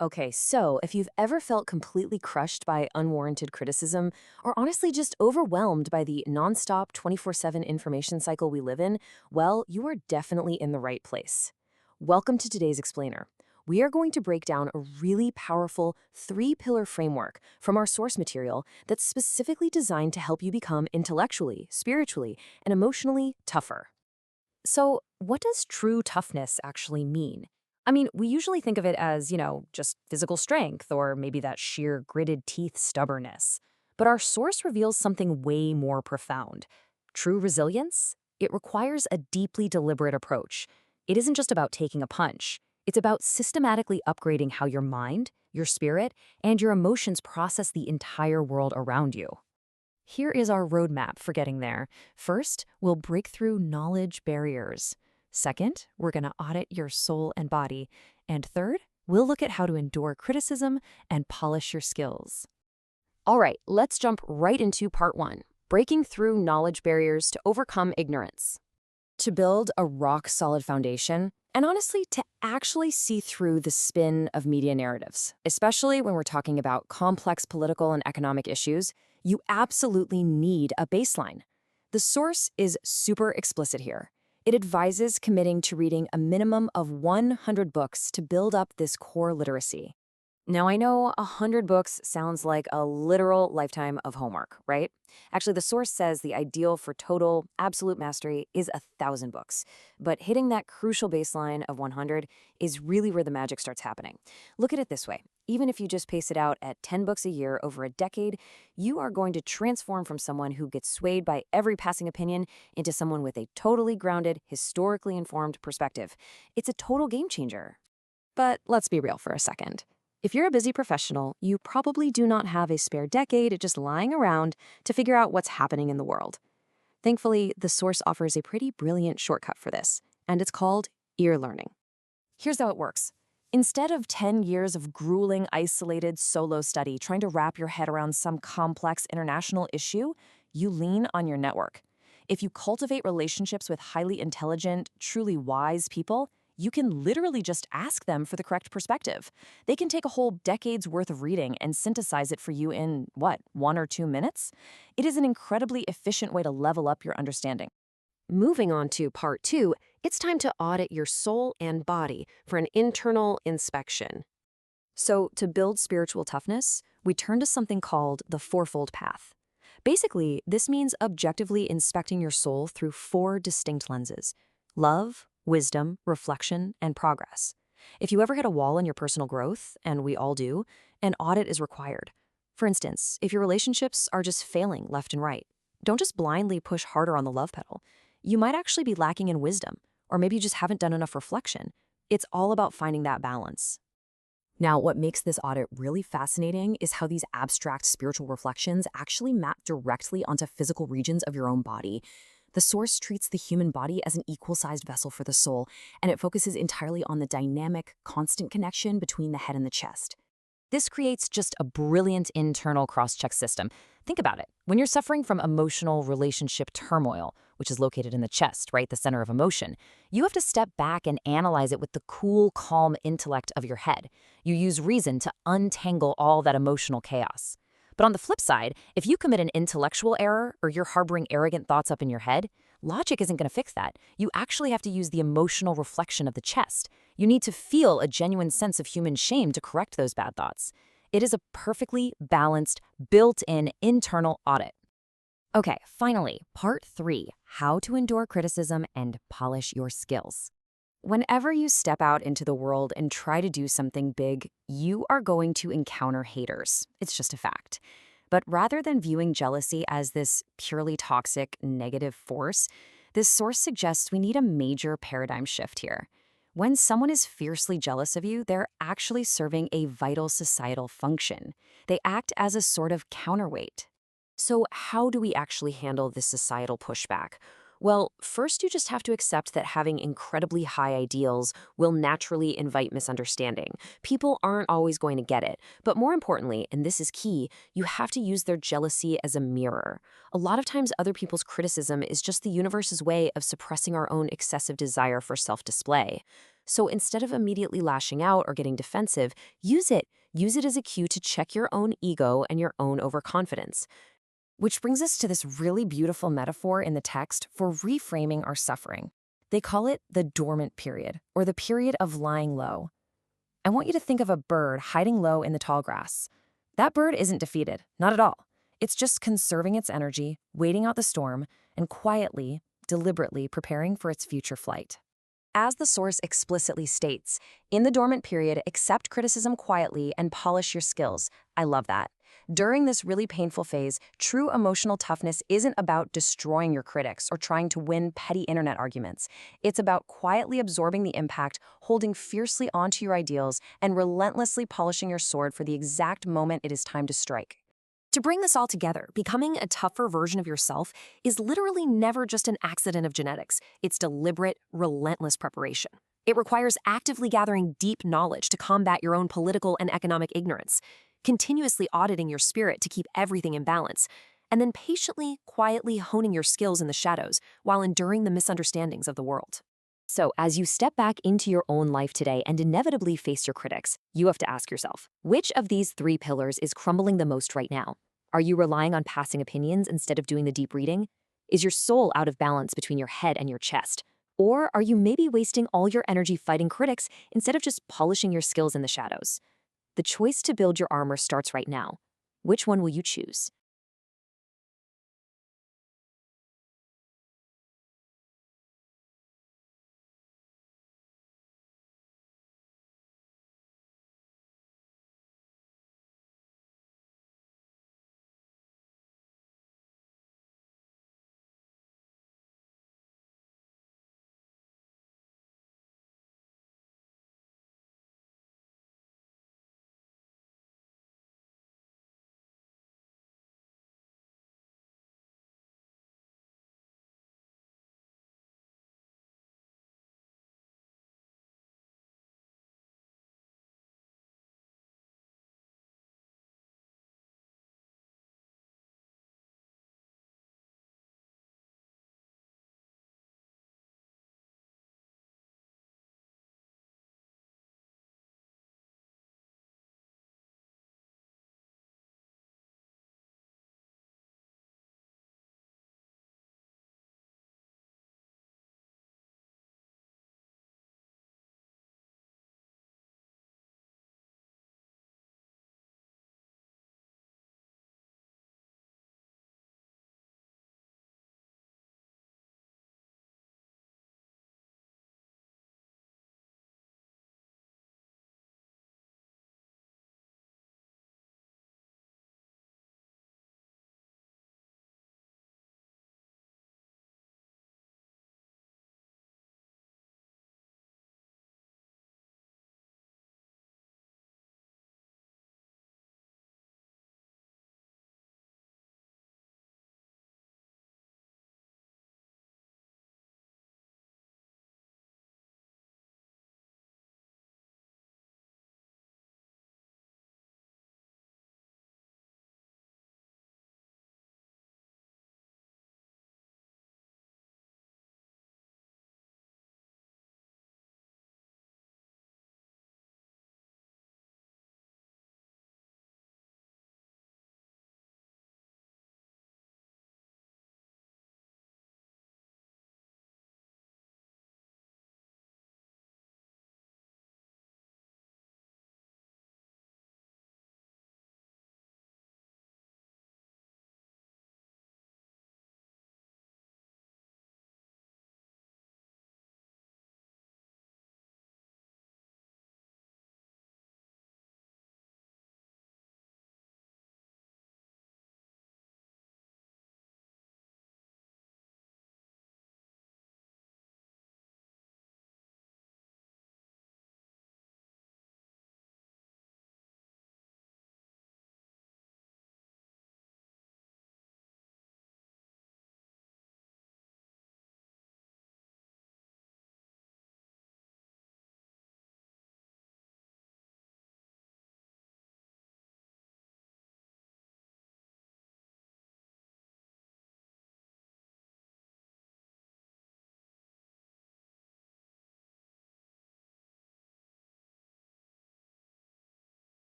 Okay, so if you've ever felt completely crushed by unwarranted criticism, or honestly just overwhelmed by the nonstop 24/7 information cycle we live in, well, you are definitely in the right place. Welcome to today's explainer. We are going to break down a really powerful three-pillar framework from our source material that's specifically designed to help you become intellectually, spiritually, and emotionally tougher. So, what does true toughness actually mean? I mean, we usually think of it as, just physical strength or maybe that sheer gritted teeth stubbornness. But our source reveals something way more profound. True resilience? It requires a deeply deliberate approach. It isn't just about taking a punch. It's about systematically upgrading how your mind, your spirit, and your emotions process the entire world around you. Here is our roadmap for getting there. First, we'll break through knowledge barriers. Second, we're going to audit your soul and body. And third, we'll look at how to endure criticism and polish your skills. All right, let's jump right into part one, breaking through knowledge barriers to overcome ignorance. To build a rock-solid foundation, and honestly, to actually see through the spin of media narratives, especially when we're talking about complex political and economic issues, you absolutely need a baseline. The source is super explicit here. It advises committing to reading a minimum of 100 books to build up this core literacy. Now, I know 100 books sounds like a literal lifetime of homework, right? Actually, the source says the ideal for total, absolute mastery is 1,000 books. But hitting that crucial baseline of 100 is really where the magic starts happening. Look at it this way. Even if you just pace it out at 10 books a year over a decade, you are going to transform from someone who gets swayed by every passing opinion into someone with a totally grounded, historically informed perspective. It's a total game changer. But let's be real for a second. If you're a busy professional, you probably do not have a spare decade just lying around to figure out what's happening in the world. Thankfully, the source offers a pretty brilliant shortcut for this, and it's called ear learning. Here's how it works. Instead of 10 years of grueling, isolated solo study trying to wrap your head around some complex international issue, you lean on your network. If you cultivate relationships with highly intelligent, truly wise people, you can literally just ask them for the correct perspective. They can take a whole decade's worth of reading and synthesize it for you in, 1 or 2 minutes? It is an incredibly efficient way to level up your understanding. Moving on to part two, it's time to audit your soul and body for an internal inspection. So, to build spiritual toughness, we turn to something called the fourfold path. Basically, this means objectively inspecting your soul through four distinct lenses: love, wisdom, reflection, and progress. If you ever hit a wall in your personal growth, and we all do, an audit is required. For instance, if your relationships are just failing left and right, don't just blindly push harder on the love pedal. You might actually be lacking in wisdom, or maybe you just haven't done enough reflection. It's all about finding that balance. Now, what makes this audit really fascinating is how these abstract spiritual reflections actually map directly onto physical regions of your own body. The source treats the human body as an equal-sized vessel for the soul, and it focuses entirely on the dynamic, constant connection between the head and the chest. This creates just a brilliant internal cross-check system. Think about it. When you're suffering from emotional relationship turmoil, which is located in the chest, right, the center of emotion, you have to step back and analyze it with the cool, calm intellect of your head. You use reason to untangle all that emotional chaos. But on the flip side, if you commit an intellectual error or you're harboring arrogant thoughts up in your head, logic isn't going to fix that. You actually have to use the emotional reflection of the chest. You need to feel a genuine sense of human shame to correct those bad thoughts. It is a perfectly balanced, built-in internal audit. Okay, finally, part three, how to endure criticism and polish your skills. Whenever you step out into the world and try to do something big, you are going to encounter haters. It's just a fact. But rather than viewing jealousy as this purely toxic, negative force, this source suggests we need a major paradigm shift here. When someone is fiercely jealous of you, they're actually serving a vital societal function. They act as a sort of counterweight. So how do we actually handle this societal pushback? Well, first you just have to accept that having incredibly high ideals will naturally invite misunderstanding. People aren't always going to get it. But more importantly, and this is key, you have to use their jealousy as a mirror. A lot of times other people's criticism is just the universe's way of suppressing our own excessive desire for self-display. So instead of immediately lashing out or getting defensive, use it. Use it as a cue to check your own ego and your own overconfidence. Which brings us to this really beautiful metaphor in the text for reframing our suffering. They call it the dormant period, or the period of lying low. I want you to think of a bird hiding low in the tall grass. That bird isn't defeated, not at all. It's just conserving its energy, waiting out the storm, and quietly, deliberately preparing for its future flight. As the source explicitly states, in the dormant period, accept criticism quietly and polish your skills. I love that. During this really painful phase, true emotional toughness isn't about destroying your critics or trying to win petty internet arguments. It's about quietly absorbing the impact, holding fiercely onto your ideals, and relentlessly polishing your sword for the exact moment it is time to strike. To bring this all together, becoming a tougher version of yourself is literally never just an accident of genetics. It's deliberate, relentless preparation. It requires actively gathering deep knowledge to combat your own political and economic ignorance, continuously auditing your spirit to keep everything in balance, and then patiently, quietly honing your skills in the shadows while enduring the misunderstandings of the world. So, as you step back into your own life today and inevitably face your critics, you have to ask yourself, which of these three pillars is crumbling the most right now? Are you relying on passing opinions instead of doing the deep reading? Is your soul out of balance between your head and your chest? Or are you maybe wasting all your energy fighting critics instead of just polishing your skills in the shadows? The choice to build your armor starts right now. Which one will you choose?